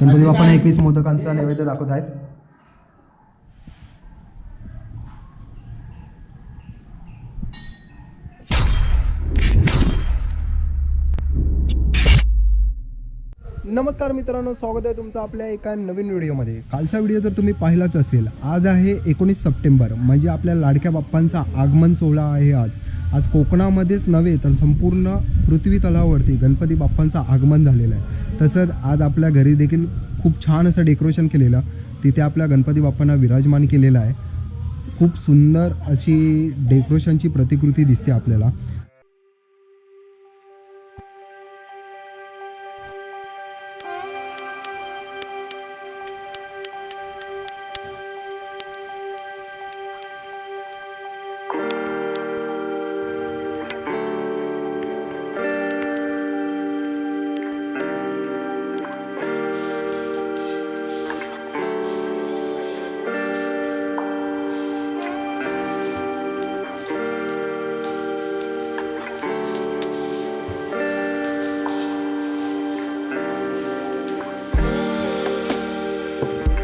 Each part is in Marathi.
गणपती बाप्पांना 21 मोदकांचा नैवेद्य दाखवत आहेत. नमस्कार मित्रांनो, स्वागत आहे तुमचं आपल्या एका नवीन व्हिडिओमध्ये. कालचा व्हिडिओ तर तुम्ही पाहिलाच असेल. आज आहे 19 सप्टेंबर, म्हणजे आपल्या लाडक्या बाप्पांचा आगमन सोहळा आहे. आज कोकणामध्येच नव्हे तर संपूर्ण पृथ्वी तलावरती गणपती बाप्पांचं आगमन झालेलं आहे. तसंच आज आपल्या घरी देखील खूप छान असं डेकोरेशन केलेलं, तिथे आपल्या गणपती बाप्पांना विराजमान केलेलं आहे. खूप सुंदर अशी डेकोरेशनची प्रतिकृती दिसते आपल्याला.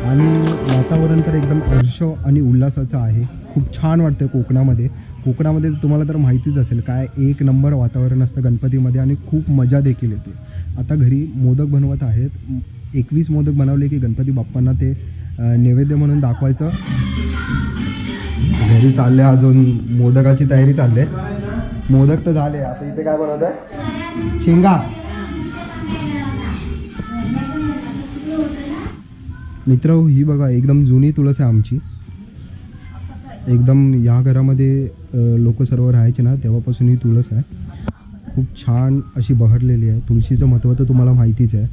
आणि वातावरण तर एकदम हर्ष आणि उल्हासाचं आहे. खूप छान वाटतं कोकणामध्ये तुम्हाला तर माहितीच असेल काय एक नंबर वातावरण असतं गणपतीमध्ये आणि खूप मजा देखील येते. आता घरी मोदक बनवत आहेत. 21 मोदक बनवले की गणपती बाप्पांना ते नैवेद्य म्हणून दाखवायचं. घरी चालले, अजून मोदकाची तयारी चालली. मोदक तर झाले, आता इथे काय बनवत आहे? शेंगा. मित्र, ही बघा एकदम जुनी तुळस आहे आमची. एकदम या घरामध्ये लोक सर्व राहायचे ना, तेव्हापासून ही तुळस आहे. खूप छान अशी बहरलेली आहे. तुळशीचं महत्त्व तर तुम्हाला माहितीच आहे.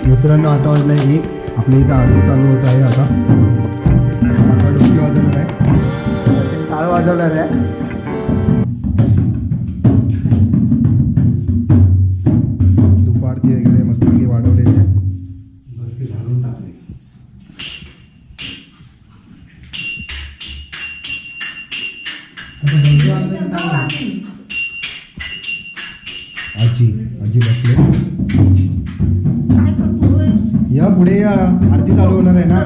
मित्रांनो, आता वाजलं एक. आपल्या इथं आरती चालू होत आहे. आता डोकी वाजवणार आहे, अशी टाळ वाजवणार आहे. धुपारती वगैरे मस्तपैकी वाढवलेली आहे. आजी बसले. या पुढे या, आरती चालू होणार आहे ना.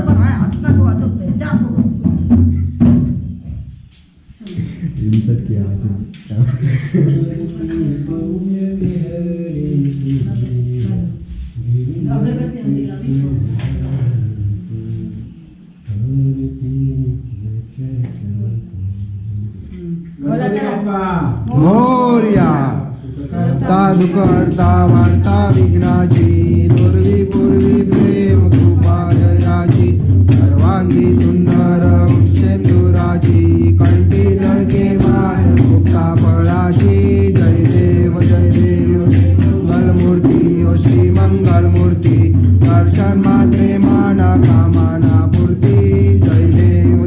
मोरया साधु करता वार्ता विघ्नाची, पूर्वी पूर्वी प्रेम कृपा जयाची, सर्वांगी सुंदर शेंदुराची, कंठी जळके माळ मुक्ता फळाची. जय देव जय देव मंगलमूर्ती, ओ श्री मंगलमूर्ती, दर्शन मात्रे माना कामाना पूर्ती. जय देव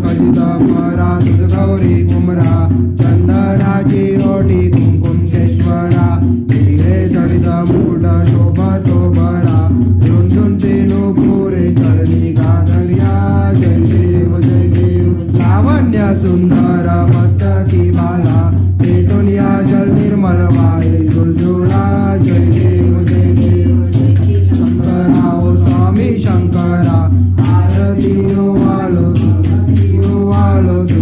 कजित परा तुझ गौरी कुमरा, चंदनाची रोटी कुंकुमेश्वरा, हिरे जडित मूड शोभतो बरा, झुंझुन तेनु पुरे चरणी गागर्या. जय देव लावण्य सुंदर मस्तकी बाला, ते दुनिया जल निर्मल वाये झुलझुला. जय देव शंकरा, ओ स्वामी शंकरा, आरती वालो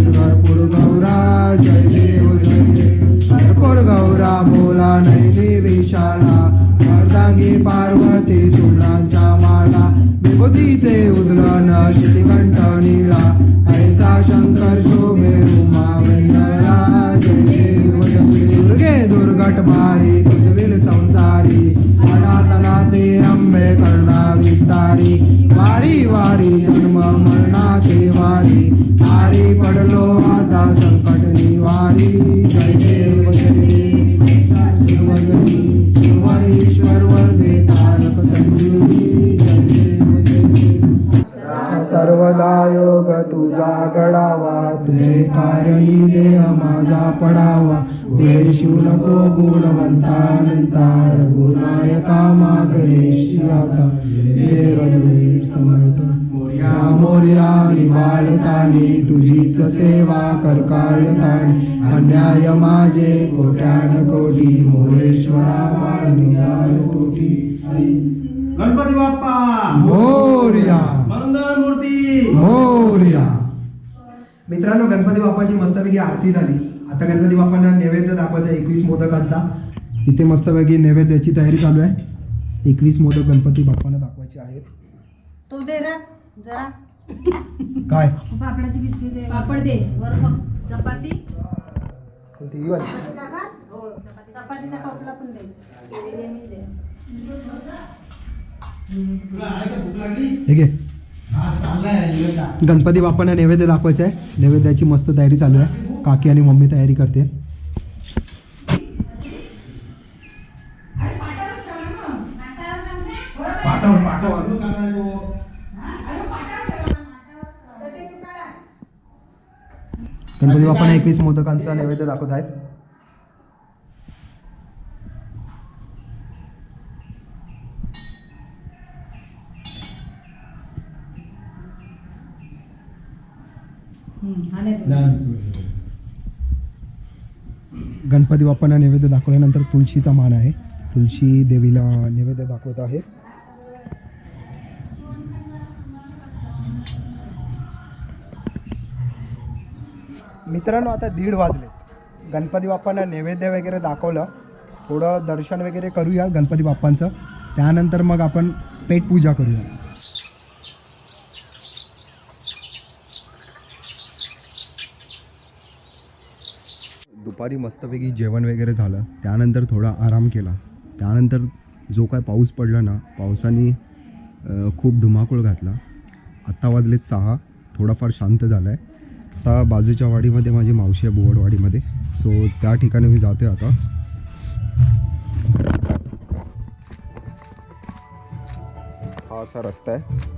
कर्पूर गौरा. जय देव कर्पूर गौरा, बोला नैली विशाला, अर्धांगी पार्वती सुलांच्या माला, विभूतीचे उदलन श्रीकंठ नीला, ऐसा शंकर शोभे उमा वेंदळा. जय देव दुर्गे दुर्गट भारी, तुझविल संसारी, अनाथनाथे अंबे कर्णा विस्तारी, वारी वारी जन्म मरणाचे वारी, हारी पडलो आता संकट निवारी. जय देव शिवगणी शिवरीश्वर वरदे तारक संधी. पडावा पुढे शिव नको गुणवंता अनंता रघुनायका मागणेशी आता हे रघुवीर समर्थ मोर्या आणि बाळतानी तुझीच सेवा करकायतानी अन्याय माझे कोट्यान कोटी मोरेश्वरा कोटी गणपती बाप्पा मोर्या मंगल मूर्ती मोर्या. मित्रांनो, गणपती बाप्पाची मस्तपैकी आरती झाली. आता गणपती बाप्पांना नैवेद्य दाखवायचा 21 मोदकांचा. इथे मस्तपैकी नैवेद्याची तयारी चालू आहे. 21 मोदक गणपती बाप्पांना दाखवायचे आहेत. तो दे रे जरा काय पापडाची पिशवी दे पापड दे वर बघ चपाती कोणती ही वाली? हो चपातीचा टोपला पण दे मी दे हे घे. गणपती बाप्पांना नैवेद्य दाखवायचं आहे. नैवेद्याची मस्त तयारी चालू आहे. काकी आणि मम्मी तयारी करते. गणपती बाप्पांना 21 मोदकांचा नैवेद्य दाखवत आहेत. गणपती बाप्पांना नैवेद्य दाखवल्यानंतर तुळशीचा मान आहे. तुळशी देवीला नैवेद्य दाखवत आहे. मित्रांनो, आता 1:30 वाजले. गणपती बाप्पांना नैवेद्य वगैरे दाखवलं. थोडं दर्शन वगैरे करूया गणपती बाप्पांचं. त्यानंतर मग आपण पेटपूजा करूया. दुपारी मस्तपैकी जेवण वगैरे झालं. त्यानंतर थोडा आराम केला. त्यानंतर जो काय पाऊस पडला ना, पावसाने खूप धुमाकूळ घातला. आत्ता वाजलेत 6. थोडाफार शांत झाला आहे. आता बाजूच्या वाडीमध्ये माझी मावशी आहे, बोवडवाडीमध्ये. सो त्या ठिकाणी मी जाते आता. हा असा रस्ता आहे.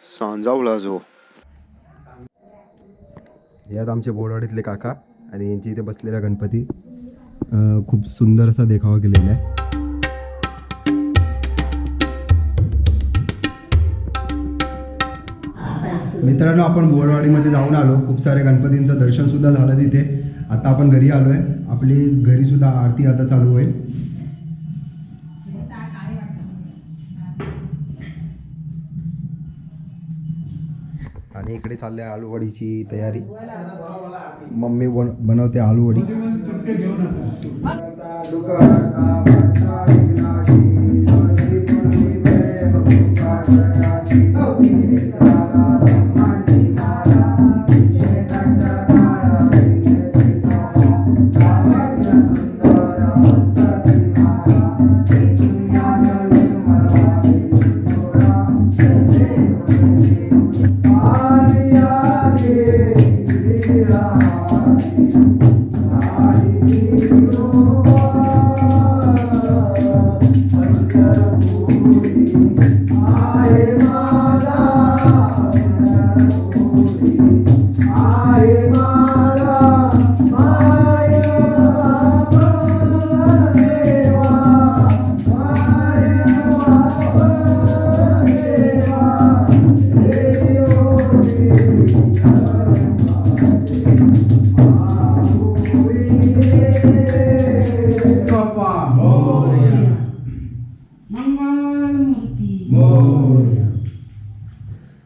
सांजावला जो यात आमचे बोरवाडीतले काका आणि यांची इथे बसलेला गणपती. खूप सुंदर असा देखावा केलेला आहे. मित्रांनो, आपण बोरवाडीमध्ये जाऊन आलो. खूप सारे गणपतींचं दर्शन सुद्धा झालं तिथे. आता आपण घरी आलो आहे. आपली घरी सुद्धा आरती आता चालू होईल. आणि इकडे चालली आहे आलूवडीची तयारी. मम्मी बनवते आलूवडी.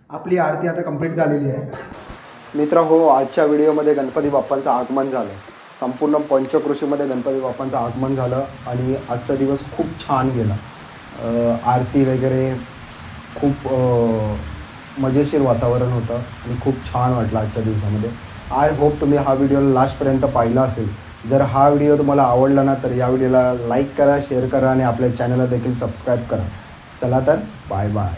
आपली आरती आता कंप्लीट झालेली आहे. मित्र हो, आजच्या व्हिडिओमध्ये गणपती बाप्पांचं आगमन झालं. संपूर्ण पंचक्रोशीमध्ये गणपती बाप्पांचं आगमन झालं आणि आजचा दिवस खूप छान गेला. आरती वगैरे खूप मजेशीर वातावरण होतं आणि खूप छान वाटलं आजच्या दिवसामध्ये. आय होप तुम्ही हा व्हिडिओ लास्टपर्यंत पाहिला असेल. जर हा व्हिडिओ तुम्हाला आवडला ना, तर या व्हिडिओला लाईक करा, शेअर करा आणि आपल्या चॅनलला देखील सबस्क्राईब करा. चला तर, बाय बाय.